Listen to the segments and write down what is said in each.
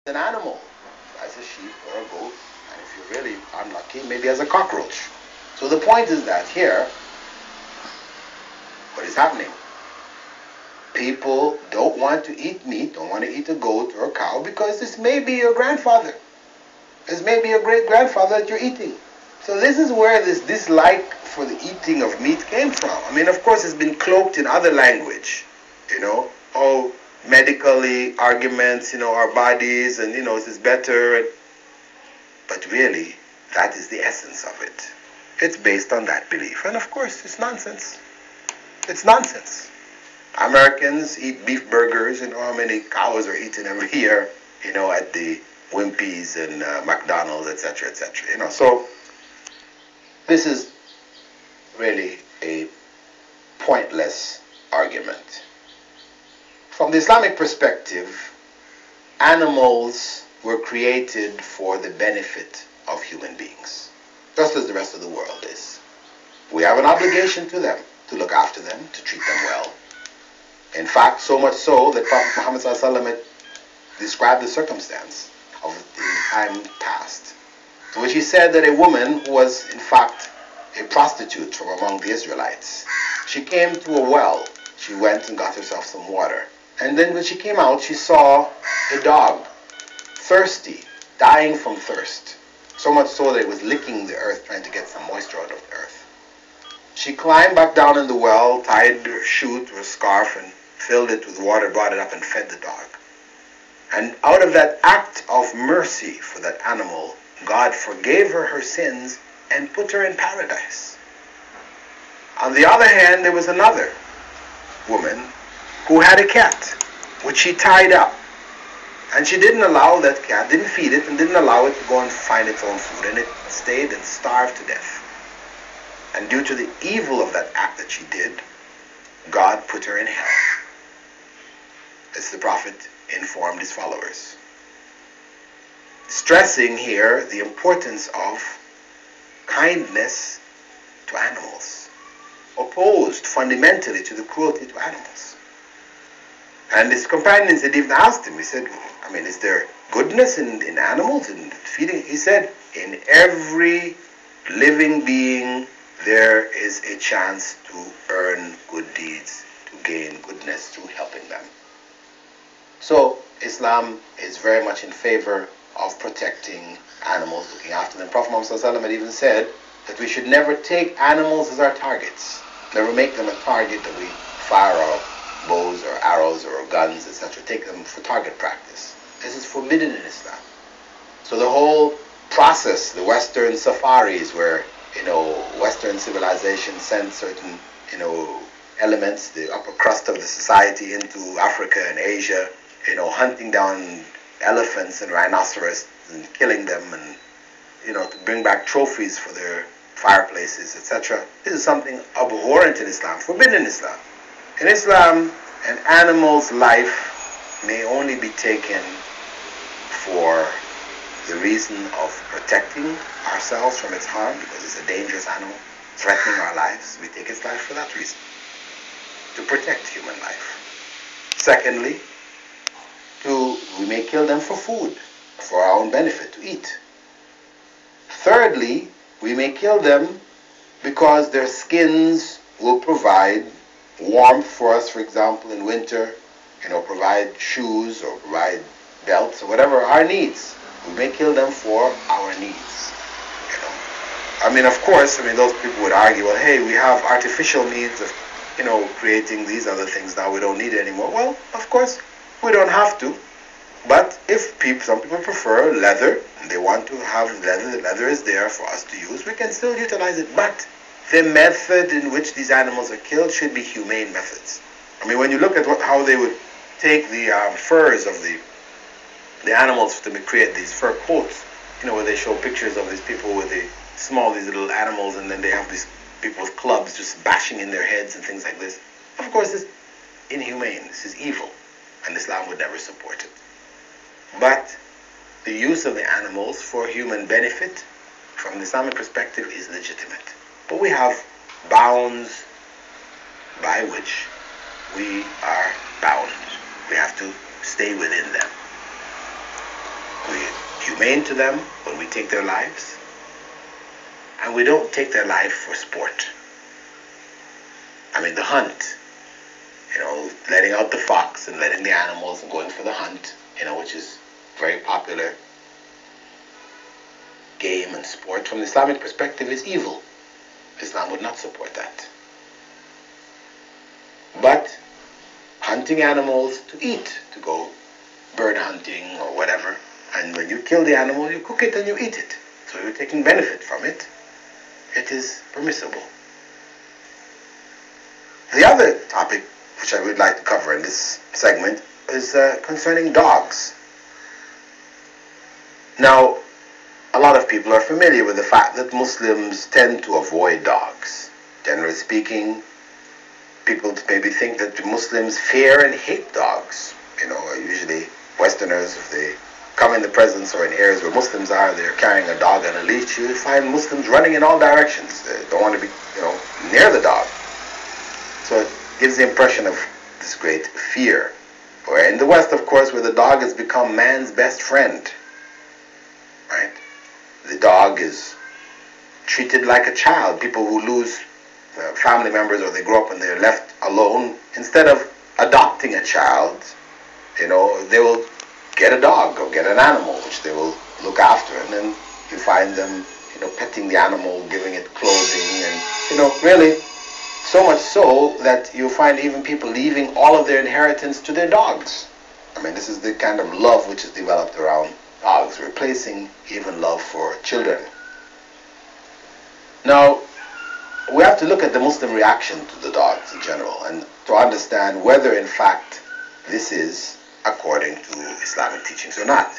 an animal, as a sheep or a goat, and if you're really unlucky, maybe as a cockroach. So the point is that here, what is happening? People don't want to eat meat, don't want to eat a goat or a cow, because this may be your grandfather. This may be your great-grandfather that you're eating. So this is where this dislike for the eating of meat came from. I mean, of course, it's been cloaked in other language. Oh, medically, arguments, our bodies, and, this is better. But really, that is the essence of it. It's based on that belief. And of course, it's nonsense. It's nonsense. Americans eat beef burgers, how many cows are eaten every year, at the Wimpy's and McDonald's, etc., etc. So this is really a pointless argument. From the Islamic perspective, animals were created for the benefit of human beings, just as the rest of the world is. We have an obligation to them, to look after them, to treat them well. In fact, so much so that Prophet Muhammad ﷺ described the circumstance of in time past, to which he said that a woman who was in fact a prostitute from among the Israelites, she came to a well. She went and got herself some water. And then when she came out, she saw a dog, thirsty, dying from thirst. So much so that it was licking the earth, trying to get some moisture out of the earth. She climbed back down in the well, tied her shoe to a scarf, and filled it with water, brought it up, and fed the dog. And out of that act of mercy for that animal, God forgave her sins and put her in paradise. On the other hand, there was another woman who had a cat, which she tied up. And she didn't allow that cat, didn't feed it, and didn't allow it to go and find its own food. And it stayed and starved to death. And due to the evil of that act that she did, God put her in hell, as the Prophet informed his followers. Stressing here the importance of kindness to animals, opposed fundamentally to the cruelty to animals. And his companions had even asked him, he said, is there goodness in animals, in feeding? He said, in every living being there is a chance to earn good deeds, to gain goodness through helping them. So Islam is very much in favor of protecting animals, looking after them. Prophet Muhammad ﷺ had even said that we should never take animals as our targets, never make them a target that we fire our bows or arrows or guns, etc. Take them for target practice. This is forbidden in Islam. So the whole process, the Western safaris where, Western civilization sent certain, elements, the upper crust of the society into Africa and Asia, hunting down elephants and rhinoceros and killing them and, to bring back trophies for their fireplaces, etc. This is something abhorrent in Islam, forbidden in Islam. In Islam, an animal's life may only be taken for the reason of protecting ourselves from its harm, because it's a dangerous animal, threatening our lives. We take its life for that reason, to protect human life. Secondly, we may kill them for food, for our own benefit, to eat. Thirdly, we may kill them because their skins will provide warmth for us, for example, in winter, provide shoes or provide belts or whatever our needs. We may kill them for our needs. Of course, those people would argue, well, hey, we have artificial means of, creating these other things now, we don't need it anymore. Well, of course, we don't have to. But if some people prefer leather, and they want to have leather, the leather is there for us to use, we can still utilize it. But the method in which these animals are killed should be humane methods. When you look at how they would take the furs of the animals to create these fur coats, where they show pictures of these people with these little animals, and then they have these people with clubs just bashing in their heads and things like this. Of course, this is inhumane. This is evil, and Islam would never support it. But the use of the animals for human benefit, from the Islamic perspective, is legitimate. But we have bounds by which we are bound. We have to stay within them. inhumane to them when we take their lives. And we don't take their life for sport. I mean, the hunt, letting out the fox and letting the animals and going for the hunt, which is very popular game and sport from the Islamic perspective, is evil. Islam would not support that. But hunting animals to eat, to go bird hunting or whatever, and when you kill the animal, you cook it and you eat it. So you're taking benefit from it. It is permissible. The other topic which I would like to cover in this segment is concerning dogs. Now, a lot of people are familiar with the fact that Muslims tend to avoid dogs. Generally speaking, people maybe think that Muslims fear and hate dogs. Usually Westerners, if they come in the presence or in areas where Muslims are, they're carrying a dog on a leash, you find Muslims running in all directions. They don't want to be, near the dog. So it gives the impression of this great fear. Where in the West, of course, where the dog has become man's best friend, right? The dog is treated like a child. People who lose family members or they grow up and they're left alone, instead of adopting a child, they will get a dog or get an animal which they will look after, and then you find them, petting the animal, giving it clothing, and really so much so that you find even people leaving all of their inheritance to their dogs. I mean, this is the kind of love which is developed around dogs, replacing even love for children. Now, we have to look at the Muslim reaction to the dogs in general and to understand whether in fact this is according to Islamic teachings or not.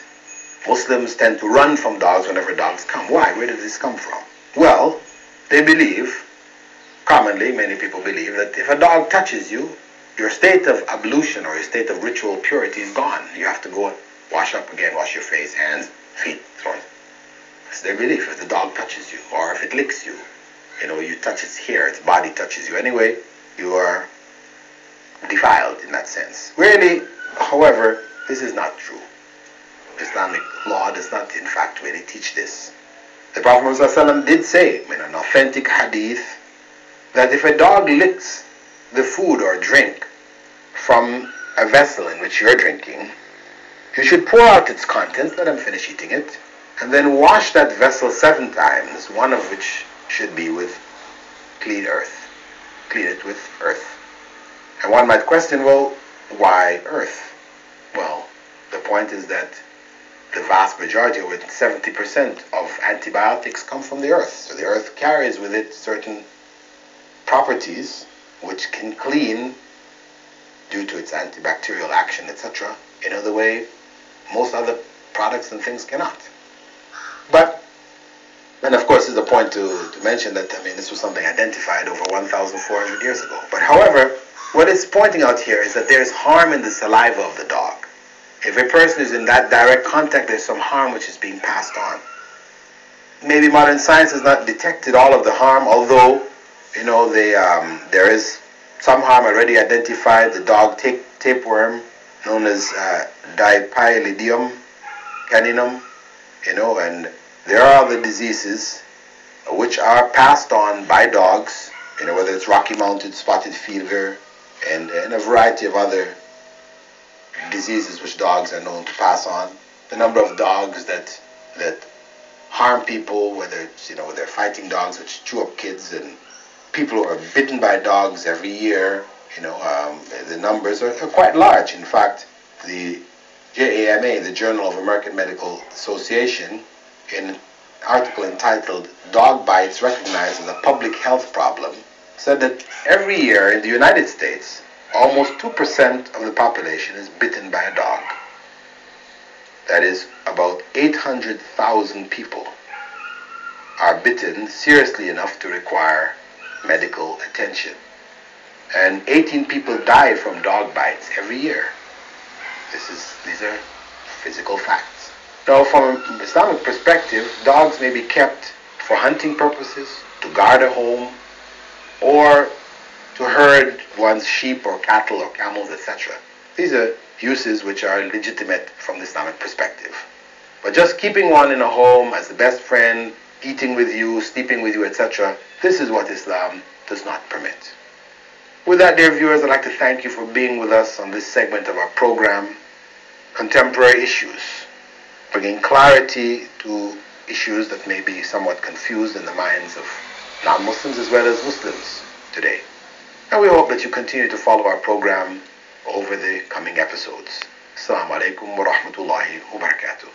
Muslims tend to run from dogs whenever dogs come. Why? Where did this come from? Well, they believe, commonly many people believe, that if a dog touches you, your state of ablution or your state of ritual purity is gone. You have to go and wash up again, wash your face, hands, feet, so on. That's their belief. If the dog touches you, or if it licks you, you touch its hair, its body touches you anyway, you are defiled in that sense. Really, however, this is not true. Islamic law does not in fact really teach this. The Prophet ﷺ did say in an authentic hadith that if a dog licks the food or drink from a vessel in which you're drinking, you should pour out its contents, let him finish eating it, and then wash that vessel 7 times, one of which should be with clean earth. Clean it with earth. And one might question, well, why earth? Well, the point is that the vast majority, with 70% of antibiotics, come from the earth. So the earth carries with it certain properties which can clean due to its antibacterial action, etc., in other way most other products and things cannot. But, and of course, this is a point to mention that, this was something identified over 1,400 years ago. But however, what it's pointing out here is that there's harm in the saliva of the dog. If a person is in that direct contact, there's some harm which is being passed on. Maybe modern science has not detected all of the harm, although, there is some harm already identified. The dog tapeworm, known as Dipylidium caninum, and there are other diseases which are passed on by dogs, whether it's Rocky Mountain spotted fever and a variety of other diseases which dogs are known to pass on. The number of dogs that harm people, whether it's, they're fighting dogs which chew up kids, and people who are bitten by dogs every year, the numbers are quite large. In fact, the JAMA, the Journal of American Medical Association, in an article entitled "Dog Bites Recognized as a Public Health Problem," said that every year in the United States, almost 2% of the population is bitten by a dog. That is, about 800,000 people are bitten seriously enough to require medical attention. And 18 people die from dog bites every year. These are physical facts. Now, from an Islamic perspective, dogs may be kept for hunting purposes, to guard a home, or to herd one's sheep or cattle or camels, etc. These are uses which are legitimate from the Islamic perspective. But just keeping one in a home as the best friend, eating with you, sleeping with you, etc., this is what Islam does not permit. With that, dear viewers, I'd like to thank you for being with us on this segment of our program, Contemporary Issues, bringing clarity to issues that may be somewhat confused in the minds of non-Muslims as well as Muslims today. And we hope that you continue to follow our program over the coming episodes. Assalamu alaikum wa rahmatullahi wa barakatuh.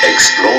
Explore